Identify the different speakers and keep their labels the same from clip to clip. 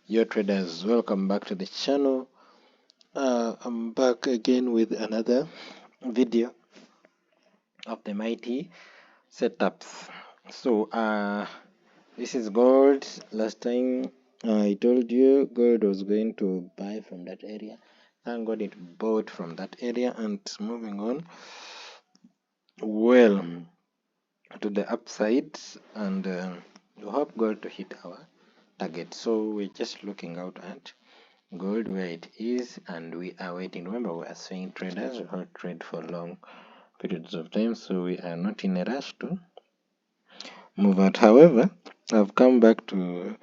Speaker 1: Yo traders, welcome back to the channel. I'm back again with another video of the mighty setups. So this is gold. Last time I told you gold was going to buy from that area. Thank God it bought from that area. And moving on well to the upside, and we hope gold to hit our target. So we're just looking out at gold where it is, and we are waiting. Remember, we are swing traders, we don't trade for long periods of time, so we are not in a rush to move out. However, I've come back to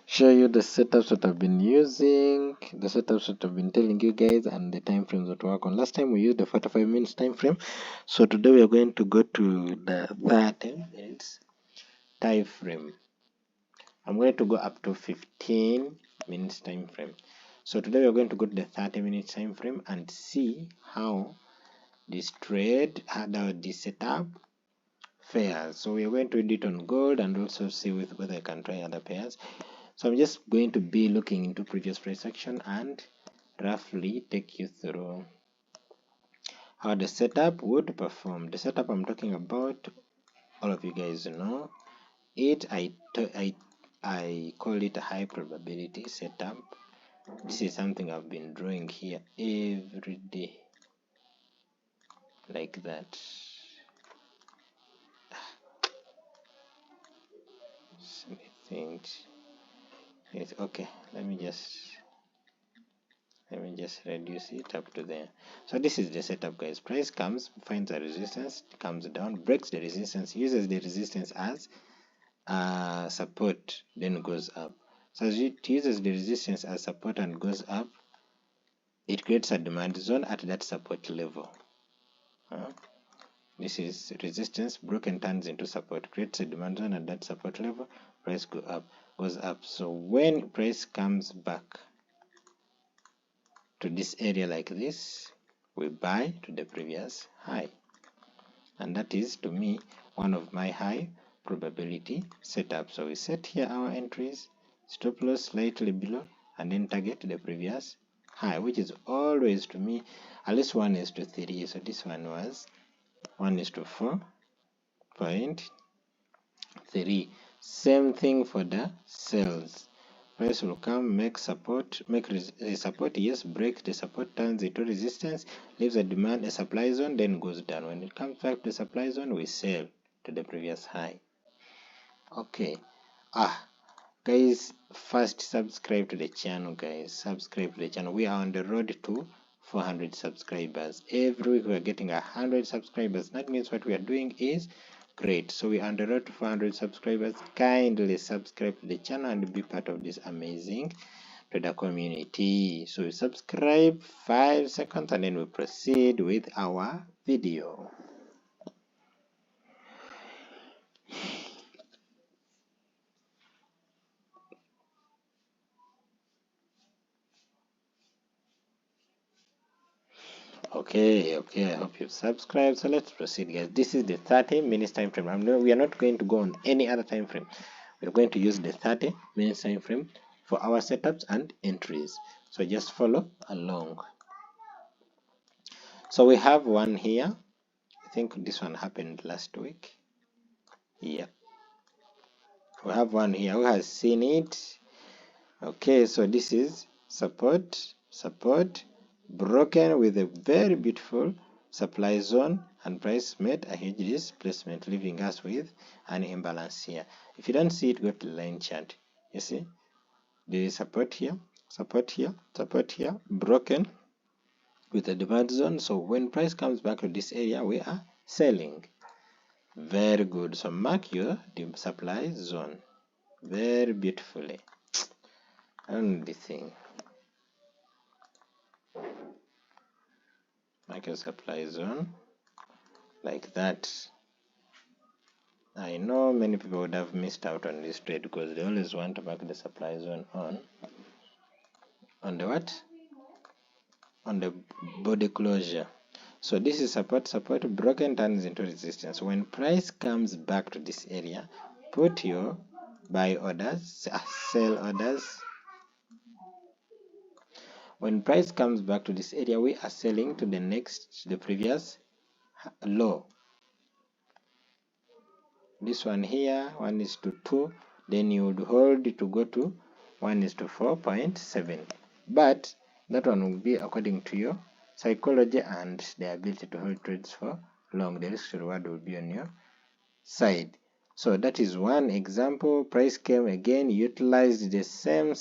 Speaker 1: show you the setups that I've been using, the setups that I've been telling you guys, and the time frames that work on. Last time we used the 45 minutes time frame, so today we are going to go to the 30 minutes time frame. I'm going to go up to 15 minutes time frame. So today we're going to go to the 30 minutes time frame and see how this trade, how this setup fares. So we're going to do it on gold and also see whether I can try other pairs. So I'm just going to be looking into previous price action and roughly take you through how the setup would perform. The setup I'm talking about, all of you guys know it. I call it a high probability setup. This is something I've been drawing here every day, like that. Something is okay. Let me just reduce it up to there. So this is the setup, guys. Price comes, finds a resistance, comes down, breaks the resistance, uses the resistance as support, then goes up. So as it uses the resistance as support and goes up, it creates a demand zone at that support level. This is resistance, broken, turns into support, creates a demand zone at that support level, price goes up. So when price comes back to this area like this, we buy to the previous high. And that is, to me, one of my high probability setups. So we set here our entries, stop loss slightly below, and then target the previous high, which is always, to me, at least 1:3. So this one was 1:4.3. Same thing for the sales. Price will come, make support, support, yes, break the support, turns into resistance, leaves a demand, a supply zone, then goes down. When it comes back to the supply zone, we sell to the previous high. Okay. Guys, first subscribe to the channel, guys. Subscribe to the channel. We are on the road to 400 subscribers. Every week we are getting 100 subscribers. That means what we are doing is great. So we are on the road to 400 subscribers. Kindly subscribe to the channel and be part of this amazing trader community. So we subscribe 5 seconds and then we proceed with our video. Okay, I hope you've subscribed. So let's proceed, guys. This is the 30 minutes time frame. We are not going to go on any other time frame. We're going to use the 30 minutes time frame for our setups and entries. So just follow along. So we have one here. I think this one happened last week. Yeah. We have one here who has seen it. Okay, so this is support, broken with a very beautiful supply zone, and price made a huge displacement, leaving us with an imbalance here. If you don't see it, go to the line chart. You see there is support here, broken with a demand zone. So when price comes back to this area, we are selling. Very good. So mark your supply zone very beautifully. Only thing, mark your supply zone like that. I know many people would have missed out on this trade because they always want to mark the supply zone on the what? On the body closure. So this is support, broken, turns into resistance. When price comes back to this area, put your buy orders, sell orders When price comes back to this area, we are selling to the previous low. This one here, 1:2, then you would hold to go to 1:4.7. But that one will be according to your psychology and the ability to hold trades for long. The risk to reward will be on your side. So that is one example. Price came again, utilized the same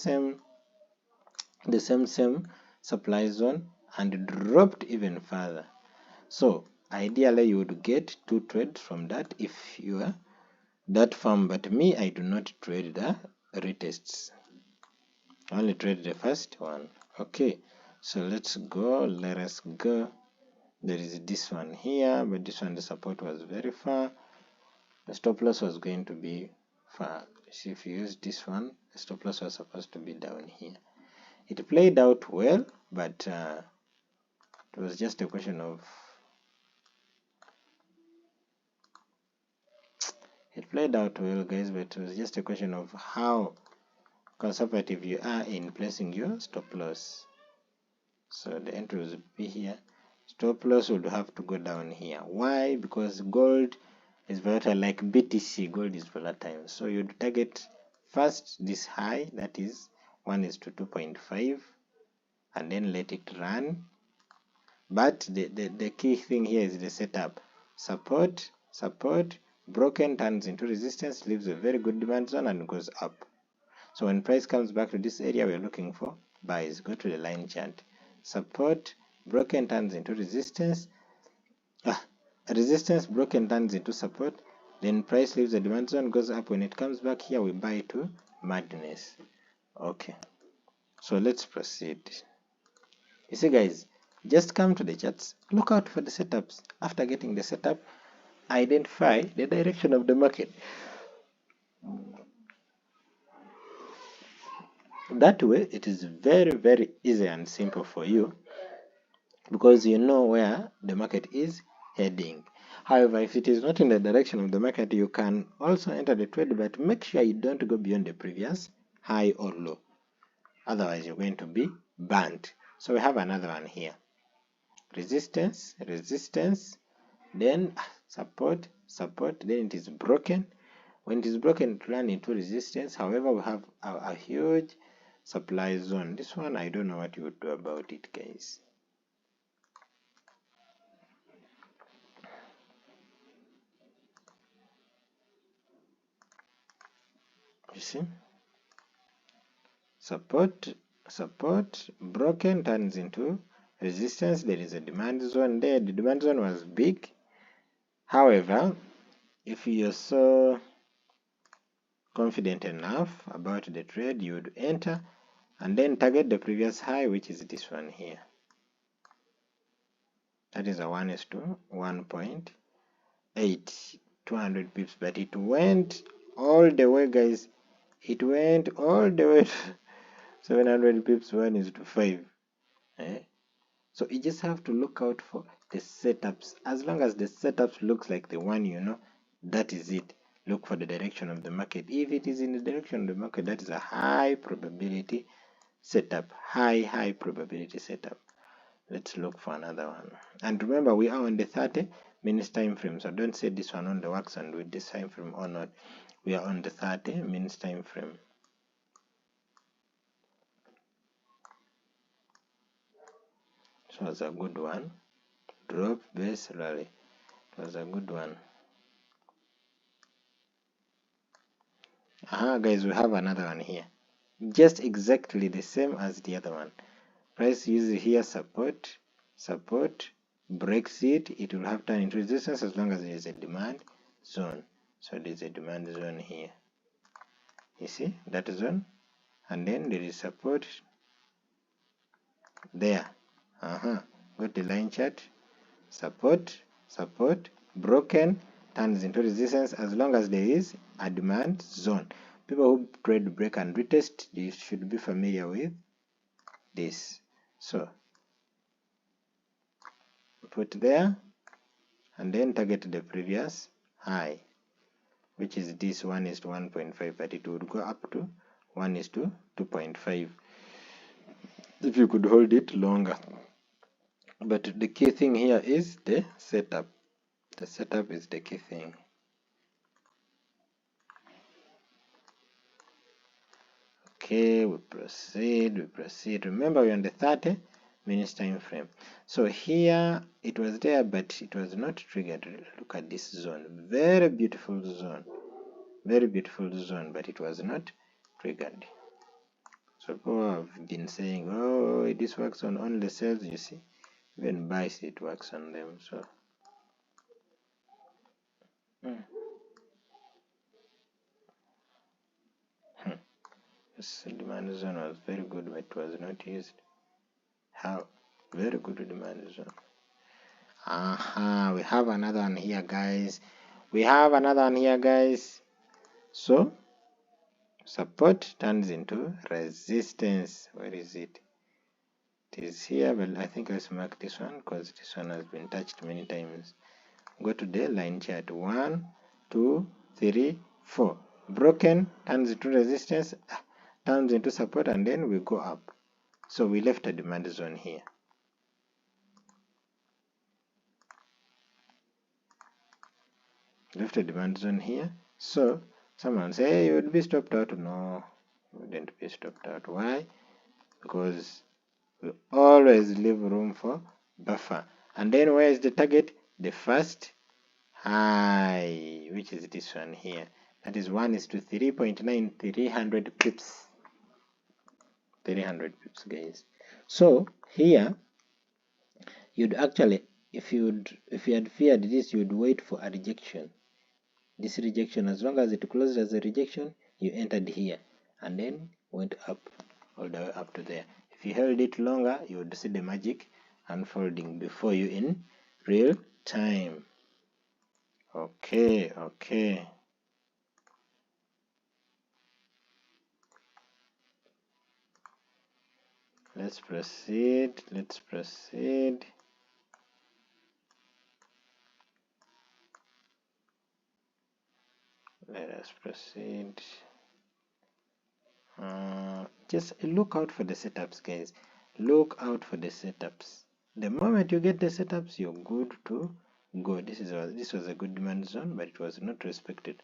Speaker 1: supply zone and dropped even further. So ideally you would get 2 trades from that if you are that firm, but me, I do not trade the retests. I only trade the first one. Okay, so let us go. There is this one here, but this one, the support was very far. The stop loss was going to be far. See, if you use this one, the stop loss was supposed to be down here. It played out well, but it was just a question of guys, but it was just a question of how conservative you are in placing your stop loss. So the entry would be here. Stop loss would have to go down here. Why? Because gold is volatile, like BTC, gold is volatile. So you'd target first this high, that is 1:2.5, and then let it run. But the key thing here is the setup. Support, broken, turns into resistance, leaves a very good demand zone and goes up. So when price comes back to this area, we're looking for buys. Go to the line chart. Support, broken, turns into resistance. Resistance, broken, turns into support. Then price leaves the demand zone, goes up. When it comes back here, we buy to madness. Okay, so let's proceed. You see, guys, just come to the charts, look out for the setups. After getting the setup, identify the direction of the market. That way, it is very, very easy and simple for you because you know where the market is heading. However, if it is not in the direction of the market, you can also enter the trade, but make sure you don't go beyond the previous high or low. Otherwise, you're going to be burnt. So we have another one here. Resistance, then support, then it is broken. When it is broken, it runs into resistance. However, we have a huge supply zone. This one, I don't know what you would do about it, guys. You see, support, broken, turns into resistance. There is a demand zone there. The demand zone was big. However, if you're so confident enough about the trade, you would enter and then target the previous high, which is this one here. That is a 1:1.8, 200 pips, but it went all the way, guys. It went all the way to 700 pips, 1:5. So you just have to look out for the setups. As long as the setups looks like the one you know, that is it. Look for the direction of the market. If it is in the direction of the market, that is a high probability setup. High probability setup. Let's look for another one. And remember, we are on the 30-minute time frame. So don't say this one only works and with this time frame or not. We are on the 30-minute time frame. It was a good one. Drop, base, rally. It was a good one. Guys, we have another one here. Just exactly the same as the other one. Price uses here support, breaks it, it will have turn into resistance as long as there is a demand zone. So there is a demand zone here. You see that zone? And then there is support there. Go to the line chart. Support, broken, turns into resistance as long as there is a demand zone. People who trade break and retest, you should be familiar with this. So put there and then target the previous high, which is this 1:1.5, but it would go up to 1:2.5. if you could hold it longer. But the key thing here is the setup. The setup is the key thing. Okay, we proceed. Remember, we're on the 30 minutes time frame. So here it was there, but it was not triggered. Look at this zone. Very beautiful zone. Very beautiful zone, but it was not triggered. So people have been saying, oh, this works on only sales. You see, even buys, it works on them. So this demand zone was very good, but it was not used. How? Very good demand zone. We have another one here, guys. So support turns into resistance. Where is it? It is here, but I think let's mark this one because this one has been touched many times. Go to the line chart. 1, 2, 3, 4. Broken turns into resistance, turns into support, and then we go up. So we left a demand zone here. Left a demand zone here. So someone say, hey, you would be stopped out. No, you wouldn't be stopped out. Why? Because we always leave room for buffer. And then where is the target? The first high, which is this one here. That is 1:3.9, 300 pips. 300 pips, guys. So here you'd actually, if you had feared this, you'd wait for a rejection. This rejection, as long as it closed as a rejection, you entered here and then went up all the way up to there. If you held it longer, you would see the magic unfolding before you in real time. Okay. Let's proceed. Let us proceed. Just look out for the setups, guys. Look out for the setups. The moment you get the setups, you're good to go. This was a good demand zone, but it was not respected.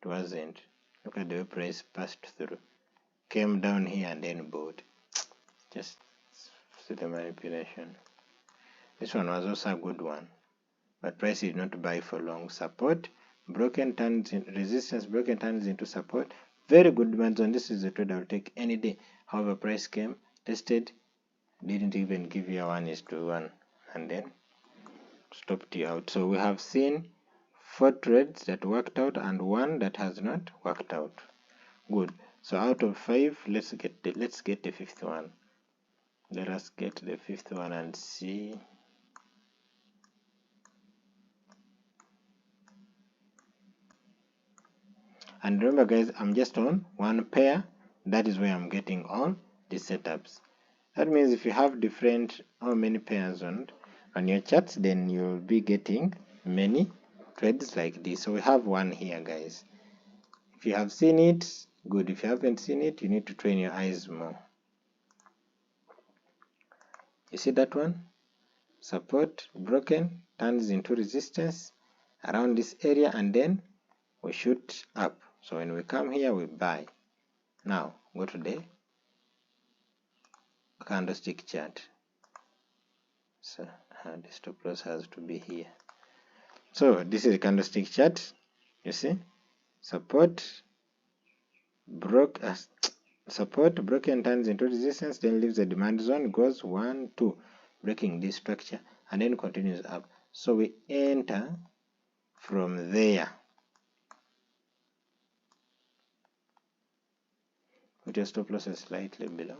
Speaker 1: It wasn't. Look at the way price passed through, came down here and then bought. Just see the manipulation. This one was also a good one, but price did not buy for long. Support broken, turns in resistance, broken, turns into support. Very good demand zone. This is a trade I'll take any day. However, price came, tested, didn't even give you a 1:1, and then stopped you out. So we have seen 4 trades that worked out and 1 that has not worked out. Good. So out of 5, let's get the 5th one. Let us get the 5th one and see. And remember, guys, I'm just on one pair. That is where I'm getting all the setups. That means if you have different how many pairs on your charts, then you'll be getting many trades like this. So we have one here, guys. If you have seen it, good. If you haven't seen it, you need to train your eyes more. You see that one? Support broken, turns into resistance around this area, and then we shoot up. So when we come here, we buy. Now go to the candlestick chart. So the stop loss has to be here. So this is a candlestick chart. You see, support broken, turns into resistance, then leaves the demand zone, goes 1, 2, breaking this structure, and then continues up. So we enter from there. Put your stop losses slightly below,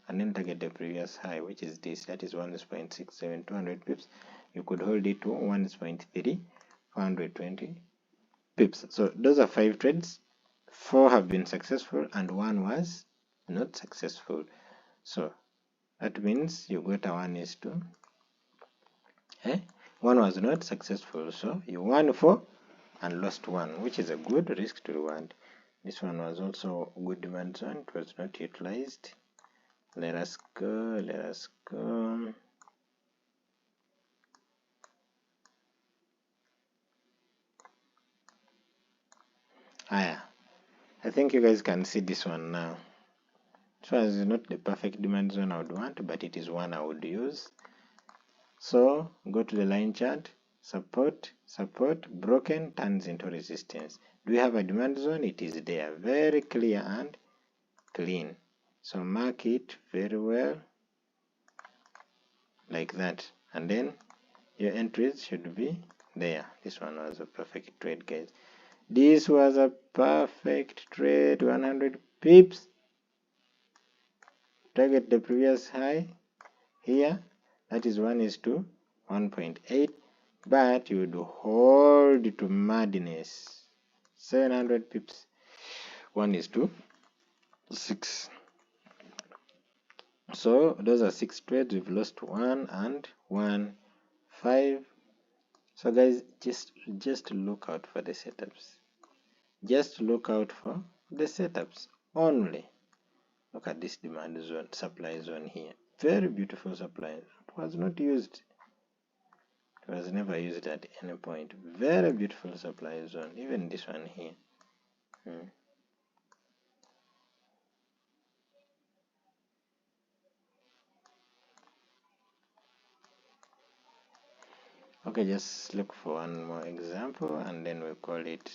Speaker 1: and then target the previous high, which is this. That is 1.67, 200 pips. You could hold it to 1.3, 420 pips. So those are 5 trades. 4 have been successful and 1 was not successful. So that means you got a 1:2. 1 was not successful, so you won 4 and lost 1, which is a good risk to reward. This one was also good demand zone. It was not utilized. Let us go. I think you guys can see this one now. So it's not the perfect demand zone I would want, but it is one I would use. So go to the line chart, support, broken turns into resistance. Do we have a demand zone? It is there, very clear and clean. So mark it very well, like that. And then your entries should be there. This one was a perfect trade, guys. This was a perfect trade, 100 pips. Target the previous high here. That is 1:1.8. But you would hold to madness. 700 pips. 1:6. So those are 6 trades. We've lost 1 and 1, 5. So guys, just look out for the setups. Just look out for the setups only. Look at this demand zone, supply zone here. Very beautiful supply. It was not used. It was never used at any point. Very beautiful supply zone. Even this one here. Okay, just look for one more example and then we'll call it.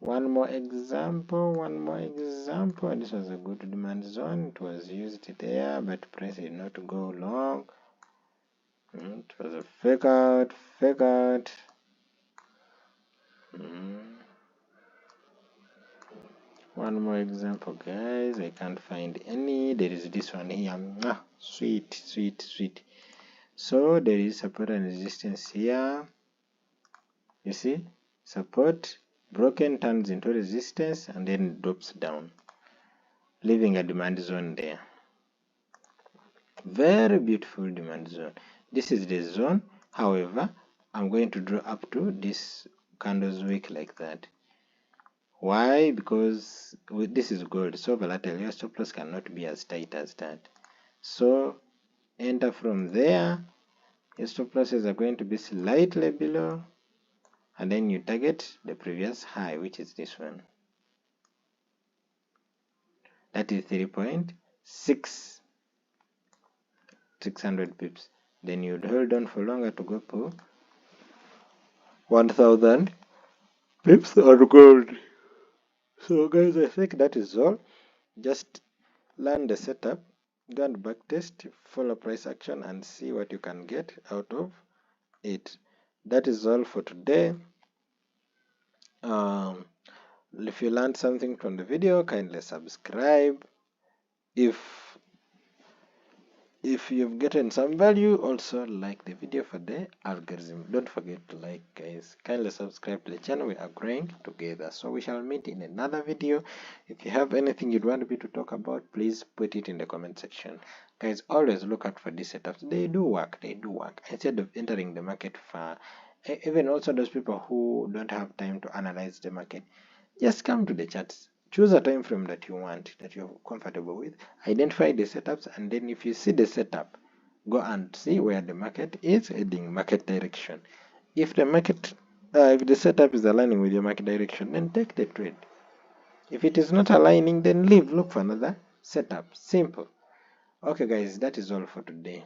Speaker 1: One more example. This was a good demand zone. It was used there, but price did not go long. It was a fake out. One more example, guys. I can't find any. There is this one here. Sweet. So there is support and resistance here. You see, support broken turns into resistance and then drops down, leaving a demand zone there. Very beautiful demand zone. This is the zone. However, I'm going to draw up to this candles wick like that. Why? Because this is gold, so volatile. Your stop loss cannot be as tight as that. So enter from there. Your stop losses are going to be slightly below, and then you target the previous high, which is this one. That is 3.6, 600 pips. Then you'd hold on for longer to go to 1000 pips on gold. So guys, I think that is all. Just learn the setup, go and backtest, follow price action and see what you can get out of it. That is all for today. If you learned something from the video, kindly subscribe. If you've gotten some value, also like the video for the algorithm. Don't forget to like, guys. Kindly subscribe to the channel. We are growing together. So we shall meet in another video. If you have anything you'd want me to talk about, please put it in the comment section. Guys, always look out for these setups. They do work. Instead of entering the market for even also those people who don't have time to analyze the market, just come to the charts. Choose a time frame that you want, that you're comfortable with. Identify the setups, and then if you see the setup, go and see where the market is heading, market direction. If the setup is aligning with your market direction, then take the trade. If it is not aligning, then leave. Look for another setup. Simple. Okay, guys, that is all for today.